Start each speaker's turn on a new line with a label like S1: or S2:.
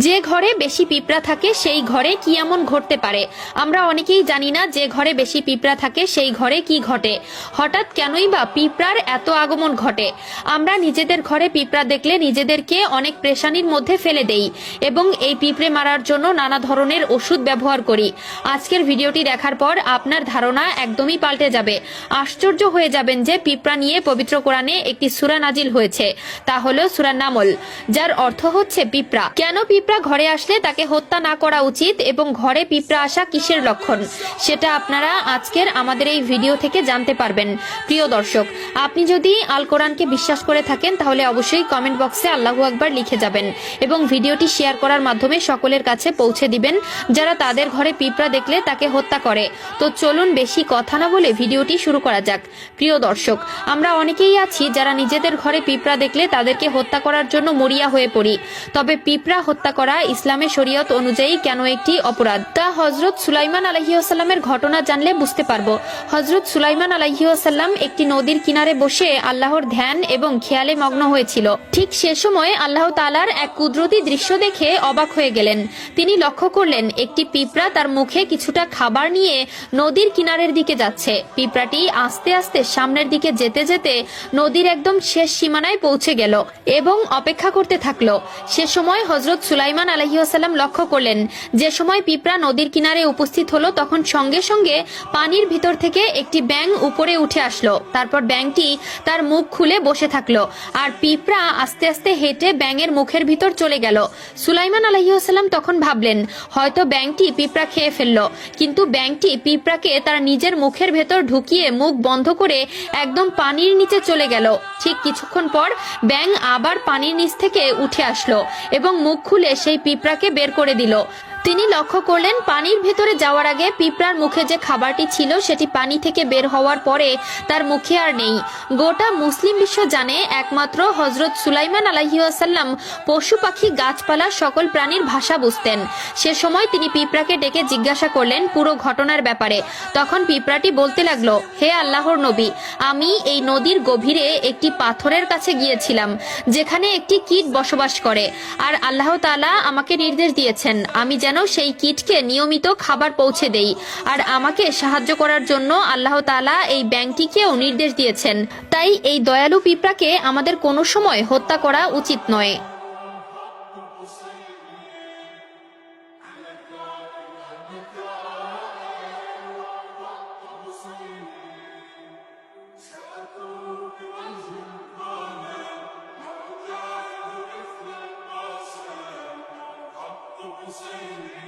S1: যে ঘরে বেশি পিঁপড়া থাকে সেই ঘরে কি এমন ঘটতে পারে? আমরা অনেকেই জানি না যে ঘরে বেশি পিঁপড়া থাকে সেই ঘরে কি ঘটে। হঠাৎ কেনই বা পিঁপড়ার এত আগমন ঘটে? আমরা নিজেদের ঘরে পিঁপড়া দেখলে নিজেদেরকে অনেক পেরেশানির মধ্যে ফেলে দেই এবং এই পিঁপড়ে মারার জন্য নানা ধরনের ওষুধ ব্যবহার করি। আজকের ভিডিওটি দেখার পর আপনার ধারণা একদমই পাল্টে যাবে। আশ্চর্য হয়ে যাবেন যে পিঁপড়া নিয়ে পবিত্র কোরআনে একটি সূরা নাজিল হয়েছে, তা হলো সূরা নামল, যার অর্থ হচ্ছে পিঁপড়া। কেন পিঁপড়া ঘরে আসলে তাকে হত্যা না করা উচিত এবং ঘরে পিঁপড়া আসা কিসের লক্ষণ, সেটা আপনারা আজকের আমাদের এই ভিডিও থেকে জানতে পারবেন। প্রিয় দর্শক, আপনি যদি আল কোরআনকে বিশ্বাস করে থাকেন তাহলে অবশ্যই কমেন্ট বক্সে আল্লাহু আকবার লিখে যাবেন এবং ভিডিওটি শেয়ার করার মাধ্যমে সকলের কাছে পৌঁছে দিবেন যারা তাদের ঘরে পিঁপড়া দেখলে তাকে হত্যা করে। তো চলুন বেশি কথা না বলে ভিডিওটি শুরু করা যাক। প্রিয় দর্শক, আমরা অনেকেই আছি যারা নিজেদের ঘরে পিঁপড়া দেখলে তাদেরকে হত্যা করার জন্য মরিয়া হয়ে পড়ি। তবে পিঁপড়া হত্যা করা ইসলামের শরীয়ত অনুযায়ী কেন একটি অপরাধ, তা হযরত সুলাইমান আলাইহিসসালামের ঘটনা জানলে বুঝতে পারবো। হযরত সুলাইমান আলাইহিসসালাম একটি নদীর কিনারে বসে আল্লাহর ধ্যান এবং খেয়ালে মগ্ন হয়েছিল। ঠিক সে সময় আল্লাহ তাআলার এক কুদরতি দৃশ্য দেখে অবাক হয়ে গেলেন। তিনি লক্ষ্য করলেন একটি পিঁপড়া তার মুখে কিছুটা খাবার নিয়ে নদীর কিনারের দিকে যাচ্ছে। পিঁপড়াটি আস্তে আস্তে সামনের দিকে যেতে যেতে নদীর একদম শেষ সীমানায় পৌঁছে গেল এবং অপেক্ষা করতে থাকলো। সে সময় হযরত সুলাইমান আলাইহিসসালাম লক্ষ্য করলেন যে সময় পিঁপড়া নদীর কিনারে উপস্থিত হলো তখন সঙ্গে সঙ্গে পানির ভিতর থেকে একটি ব্যাঙ উপরে উঠে আসলো। তারপর ব্যাঙটি তার মুখ খুলে বসে থাকলো আর পিঁপড়া আস্তে আস্তে হেঁটে ব্যাঙের মুখের ভিতর চলে গেল। সুলাইমান আলাইহিসসালাম তখন ভাবলেন হয়তো ব্যাঙটি পিঁপড়া খেয়ে ফেললো, কিন্তু ব্যাঙটি পিঁপড়াকে তার নিজের মুখের ভেতর ঢুকিয়ে মুখ বন্ধ করে একদম পানির নিচে চলে গেল। ঠিক কিছুক্ষণ পর ব্যাঙ আবার পানির নিচ থেকে উঠে আসলো এবং মুখ খুলে সেই পিঁপড়াকে বের করে দিল। তিনি লক্ষ্য করলেন পানির ভেতরে যাওয়ার আগে পিঁপড়ার মুখে যে খাবারটি ছিল সেটি পানি থেকে বের হওয়ার পরে তার মুখে আর নেই। গোটা মুসলিম বিশ্ব জানে একমাত্র হযরত সুলাইমান আলাইহিসসালাম পশু পাখি গাছপালা সকল প্রাণীর ভাষা বুঝতেন। সে সময় তিনি পিঁপড়াকে ডেকে জিজ্ঞাসা করলেন পুরো ঘটনার ব্যাপারে। তখন পিঁপড়াটি বলতে লাগলো, হে আল্লাহর নবী, আমি এই নদীর গভীরে একটি পাথরের কাছে গিয়েছিলাম যেখানে একটি কীট বসবাস করে, আর আল্লাহ তাআলা আমাকে নির্দেশ দিয়েছেন আমি যেন সেই কীটকে নিয়মিত খাবার পৌঁছে দেই, আর আমাকে সাহায্য করার জন্য আল্লাহ তাআলা এই ব্যাঙটিকেও নির্দেশ দিয়েছেন। তাই এই দয়ালু পিঁপড়াকে আমাদের কোনো সময় হত্যা করা উচিত নয়।
S2: Hussein